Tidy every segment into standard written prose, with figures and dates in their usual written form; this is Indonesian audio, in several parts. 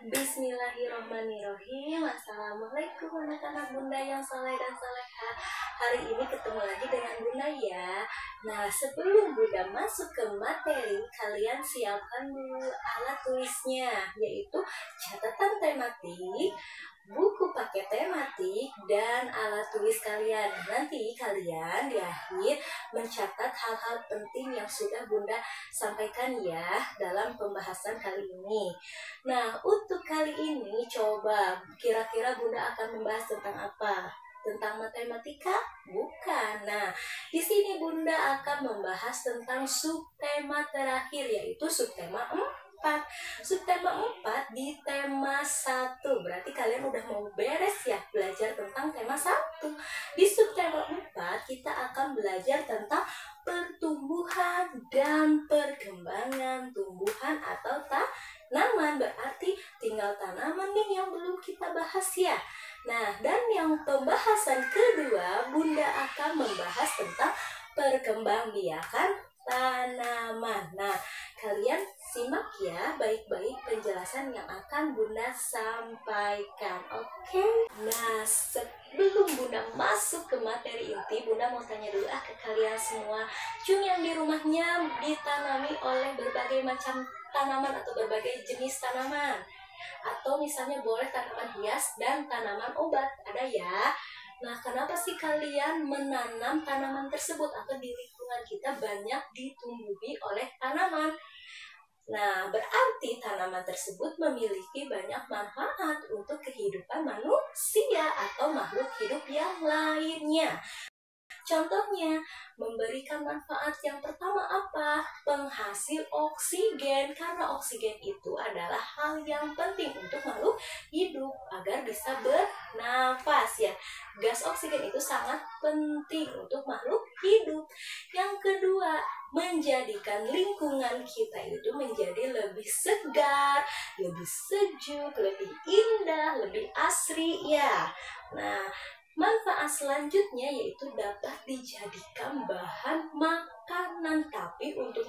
Bismillahirrahmanirrahim. Assalamualaikum anak-anak bunda yang saleh dan saleha. Hari ini ketemu lagi dengan bunda ya. Nah, sebelum bunda masuk ke materi, kalian siapkan dulu alat tulisnya, yaitu catatan tematik, buku paket tematik, dan alat tulis kalian. Nanti kalian di akhir mencatat hal-hal penting yang sudah bunda sampaikan ya dalam pembahasan kali ini. Nah, untuk kali ini coba kira-kira bunda akan membahas tentang apa? Tentang matematika? Bukan. Nah, di sini bunda akan membahas tentang subtema terakhir, yaitu subtema 4. Subtema 4 di tema 1. Berarti kalian udah mau beres ya belajar tentang tema 1. Di subtema 4 kita akan belajar tentang pertumbuhan dan perkembangan tumbuhan atau tanaman. Berarti tinggal tanaman nih yang belum kita bahas ya. Nah, dan yang pembahasan kedua, bunda akan membahas tentang perkembangbiakan tanaman. Nah, kalian simak ya baik-baik penjelasan yang akan bunda sampaikan. Oke? Nah, sebelum bunda masuk ke materi inti, bunda mau tanya dulu ke kalian semua. Cung yang di rumahnya ditanami oleh berbagai macam tanaman atau berbagai jenis tanaman. Atau misalnya boleh tanaman hias dan tanaman obat. Ada ya? Nah, kenapa sih kalian menanam tanaman tersebut atau di lingkungan kita banyak ditumbuhi oleh tanaman? Nah, berarti tanaman tersebut memiliki banyak manfaat untuk kehidupan manusia atau makhluk hidup yang lainnya. Contohnya, memberikan manfaat yang pertama apa? Penghasil oksigen, karena oksigen itu adalah hal yang penting untuk makhluk hidup agar bisa bernafas ya. Gas oksigen itu sangat penting untuk makhluk hidup. Yang kedua, menjadikan lingkungan kita itu menjadi lebih segar, lebih sejuk, lebih indah, lebih asri ya. Nah, manfaat selanjutnya yaitu dapat dijadikan bahan makanan, tapi untuk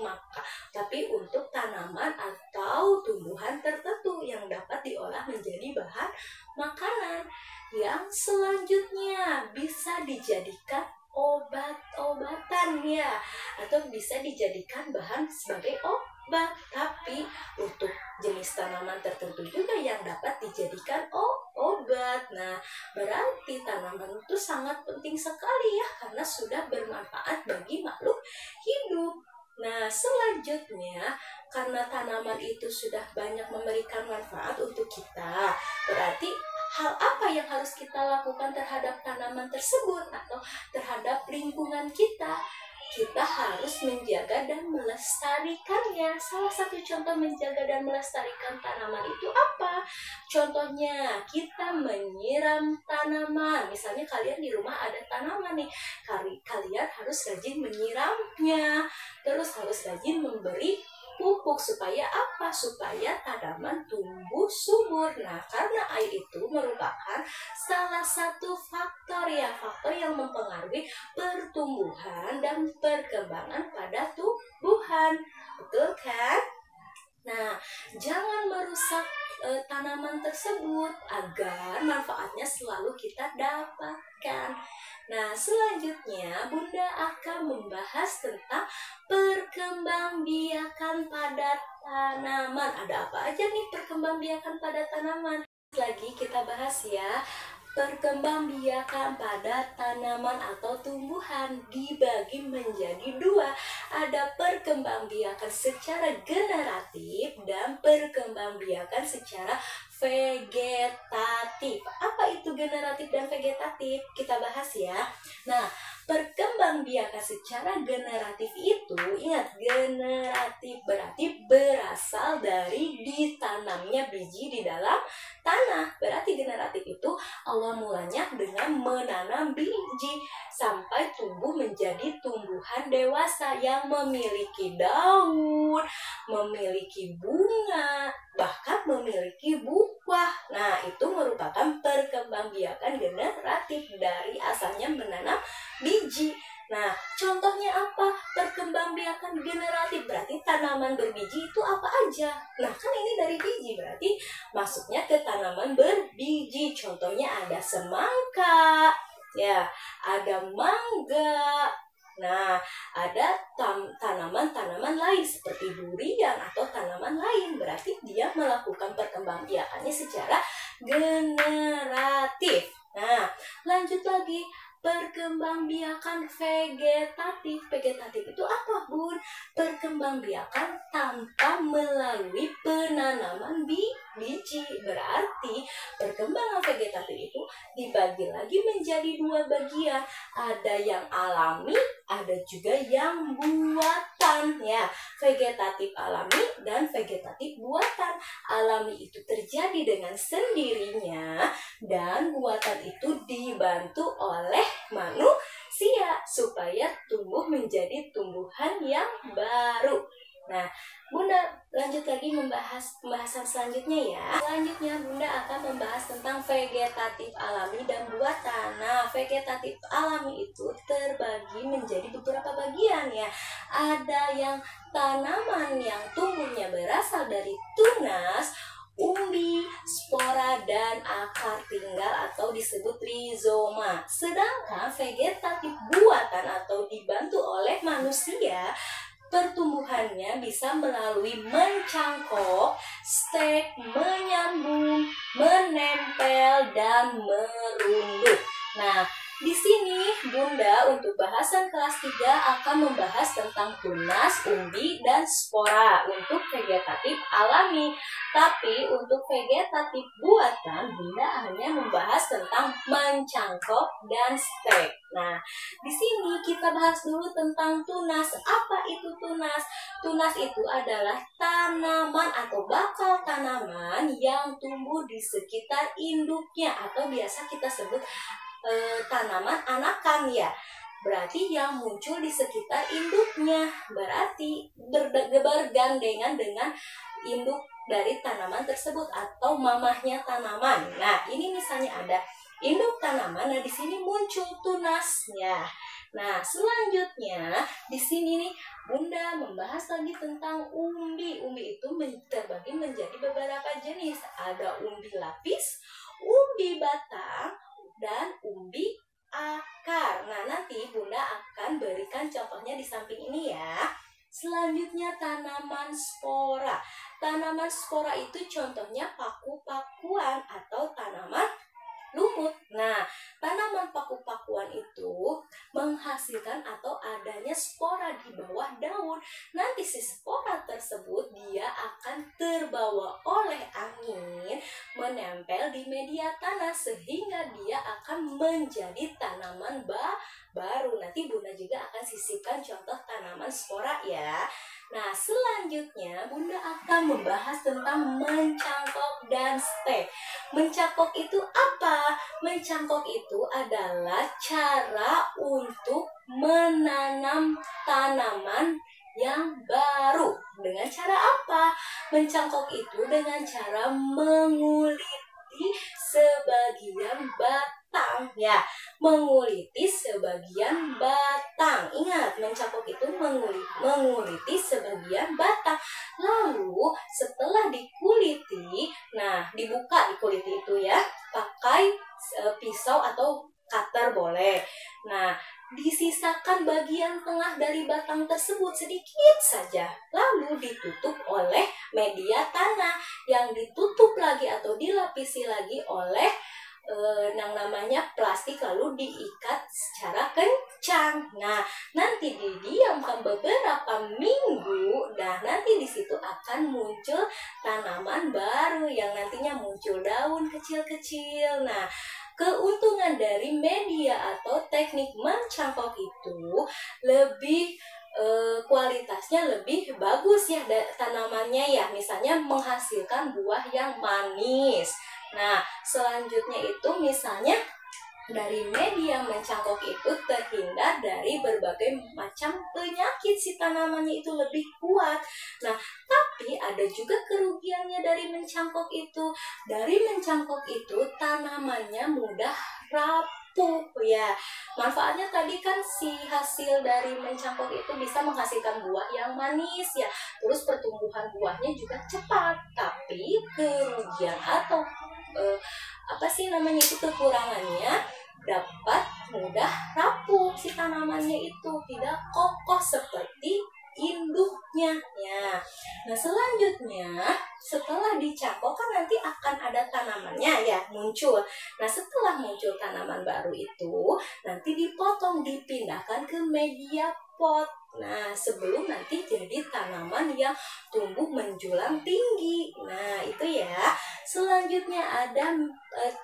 tanaman atau tumbuhan tertentu yang dapat diolah menjadi bahan makanan. Yang selanjutnya bisa dijadikan obat-obatan ya, atau bisa dijadikan bahan sebagai obat, tapi untuk jenis tanaman tertentu juga yang dapat dijadikan obat. Nah, berarti tanaman itu sangat penting sekali ya, karena sudah bermanfaat bagi makhluk hidup. Nah, selanjutnya karena tanaman itu sudah banyak memberikan manfaat untuk kita, berarti hal apa yang harus kita lakukan terhadap tanaman tersebut atau terhadap lingkungan kita? Kita harus menjaga dan melestarikannya. Salah satu contoh menjaga dan melestarikan tanaman itu apa? Contohnya, kita menyiram tanaman. Misalnya kalian di rumah ada tanaman nih, kalian harus rajin menyiramnya. Terus harus rajin memberi pupuk supaya apa? Supaya tanaman tumbuh subur. Nah, karena air itu merupakan salah satu faktor yang mempengaruhi pertumbuhan dan perkembangan pada tumbuhan. Betul kan? Nah, jangan merusak tanaman tersebut agar manfaatnya selalu kita dapatkan. Nah, selanjutnya bunda akan membahas tentang perkembangbiakan pada tanaman. Ada apa aja nih perkembangbiakan pada tanaman? Lagi kita bahas ya. Perkembangbiakan pada tanaman atau tumbuhan dibagi menjadi 2. Ada perkembangbiakan secara generatif dan perkembangbiakan secara vegetatif. Apa itu generatif dan vegetatif? Kita bahas ya. Nah, perkembangbiakan secara generatif itu, ingat, generatif berarti berasal dari ditanamnya biji di dalam tanah. Berarti generatif itu Allah mulanya dengan menanam biji sampai tumbuh menjadi tumbuhan dewasa yang memiliki daun, memiliki bunga, bahkan memiliki buah. Nah, itu merupakan perkembangbiakan generatif dari asalnya menanam biji. Nah, contohnya apa? Perkembangbiakan generatif, berarti tanaman berbiji itu apa aja? Nah, kan ini dari biji, berarti masuknya ke tanaman berbiji. Contohnya ada semangka, ya, ada mangga. Nah, ada tanaman-tanaman lain seperti durian atau tanaman lain. Berarti dia melakukan perkembangbiakannya secara generatif. Nah, lanjut lagi. Perkembangbiakan vegetatif. Vegetatif itu apa, Bun? Perkembangbiakan tanpa melalui penanaman biji. Berarti perkembangan vegetatif itu dibagi lagi menjadi dua bagian. Ada yang alami, ada juga yang buatan, ya. Vegetatif alami dan vegetatif buatan. Alami itu terjadi dengan sendirinya, dan buatan itu dibantu oleh manusia supaya tumbuh menjadi tumbuhan yang baru. Nah, Bunda lanjut lagi membahas pembahasan selanjutnya ya. Selanjutnya Bunda akan membahas tentang vegetatif alami dan buatan. Nah, vegetatif alami itu terbagi menjadi beberapa bagian ya. Ada yang tanaman yang tumbuhnya berasal dari tunas, umbi, spora, dan akar tinggal atau disebut rizoma. Sedangkan vegetatif buatan atau dibantu oleh manusia, pertumbuhannya bisa melalui mencangkok, stek, menyambung, menempel, dan merunduk. Nah, di sini Bunda untuk bahasan kelas 3 akan membahas tentang tunas, umbi, dan spora untuk vegetatif alami. Tapi untuk vegetatif buatan Bunda hanya membahas tentang mencangkok dan stek. Nah, di sini kita bahas dulu tentang tunas. Apa itu tunas? Tunas itu adalah tanaman atau bakal tanaman yang tumbuh di sekitar induknya atau biasa kita sebut tanaman anakan ya. Berarti yang muncul di sekitar induknya. Berarti bergandengan dengan induk dari tanaman tersebut atau mamahnya tanaman. Nah, ini misalnya ada induk tanaman. Nah, di sini muncul tunasnya. Nah, selanjutnya di sini nih Bunda membahas lagi tentang umbi. Umbi itu terbagi menjadi beberapa jenis. Ada umbi lapis, umbi batang, dan umbi akar. Nah, nanti Bunda akan berikan contohnya di samping ini ya. Selanjutnya tanaman spora. Tanaman spora itu contohnya paku-pakuan atau tanaman lumut. Nah, tanaman paku-pakuan itu menghasilkan atau adanya spora di bawah daun. Nanti si spora tersebut dia akan terbawa oleh angin, menempel di media tanah sehingga dia akan menjadi tanaman baru. Nanti Bunda juga akan sisipkan contoh tanaman spora ya. Nah, selanjutnya Bunda akan membahas tentang mencangkok dan stek. Mencangkok itu apa? Mencangkok itu adalah cara untuk menanam tanaman yang baru. Dengan cara apa? Mencangkok itu dengan cara menguliti sebagian batang ya. Menguliti sebagian batang. Ingat, mencangkok itu menguliti sebagian batang. Lalu setelah dikuliti, nah dibuka dikuliti itu ya, pakai pisau atau cutter boleh. Nah, disisakan bagian tengah dari batang tersebut sedikit saja, lalu ditutup oleh media tanah yang ditutup lagi atau dilapisi lagi oleh yang namanya plastik, lalu diikat secara kencang. Nah, nanti didiamkan beberapa minggu, dan nanti di situ akan muncul tanaman baru yang nantinya muncul daun kecil-kecil. Nah, keuntungan dari media atau teknik mencangkok itu lebih kualitasnya lebih bagus ya tanamannya ya, misalnya menghasilkan buah yang manis. Nah, selanjutnya itu misalnya dari media mencangkok itu terhindar dari berbagai macam penyakit, si tanamannya itu lebih kuat. Nah, tapi ada juga kerugiannya dari mencangkok itu. Dari mencangkok itu tanamannya mudah rapuh rapuh ya. Manfaatnya tadi kan si hasil dari mencangkok itu bisa menghasilkan buah yang manis ya. Terus pertumbuhan buahnya juga cepat. Tapi kerugian atau kekurangannya dapat mudah rapuh, si tanamannya itu tidak kokoh seperti induknya ya. Nah selanjutnya setelah dicangkok kan nanti akan ada tanamannya ya muncul. Nah setelah muncul tanaman baru itu nanti dipotong, dipindahkan ke media pot. Nah sebelum nanti jadi tanaman yang tumbuh menjulang tinggi. Nah itu ya. Selanjutnya ada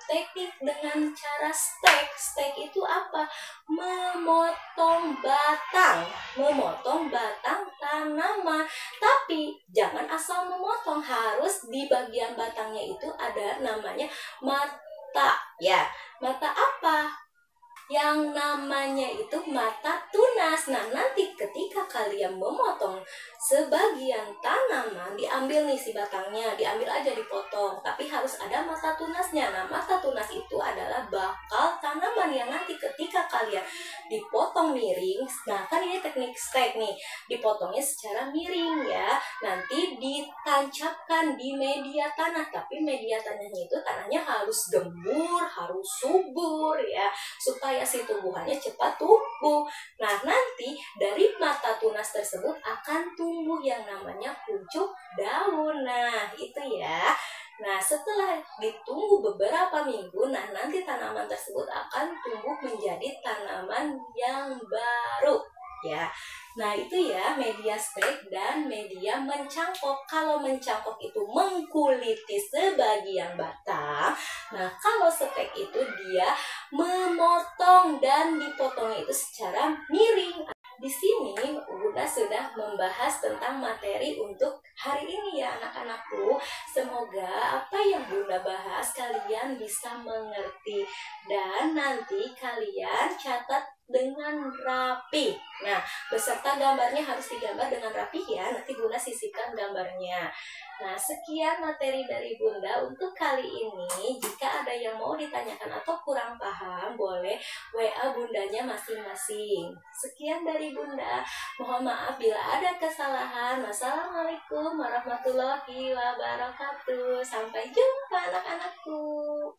teknik dengan cara stek. Stek itu apa? Memotong batang tanaman. Tapi jangan asal memotong, harus di bagian batangnya itu ada namanya mata ya. Mata apa? Yang namanya itu mata tunas. Nah nanti ketika kalian memotong sebagian tanaman, diambil nih si batangnya, diambil aja dipotong, tapi harus ada mata tunasnya. Nah mata tunas itu adalah bakal tanaman yang nanti ketika kalian dipotong miring. Nah kan ini teknik stek nih, dipotongnya secara miring ya, nanti ditancapkan di media tanah. Tapi media tanahnya itu tanahnya harus gembur, harus subur ya, supaya si tumbuhannya cepat tumbuh. Nah nanti dari mata tunas tersebut akan tumbuh yang namanya pucuk daun. Nah itu ya. Nah setelah ditunggu beberapa minggu, nah nanti tanaman tersebut akan tumbuh menjadi tanaman yang baru ya. Nah itu ya media stek dan media mencangkok. Kalau mencangkok itu mengkuliti sebagian batang. Nah kalau stek itu dia memotong dan dipotongnya itu secara miring. Di sini Bunda sudah membahas tentang materi untuk hari ini ya anak-anakku. Semoga apa yang Bunda bahas kalian bisa mengerti dan nanti kalian catat dengan rapi. Nah, beserta gambarnya harus digambar dengan rapi ya. Nanti Bunda sisipkan gambarnya. Nah, sekian materi dari Bunda untuk kali ini. Jika ada yang mau ditanyakan atau kurang paham, boleh WA Bundanya masing-masing. Sekian dari Bunda. Mohon maaf bila ada kesalahan. Wassalamualaikum warahmatullahi wabarakatuh. Sampai jumpa anak-anakku.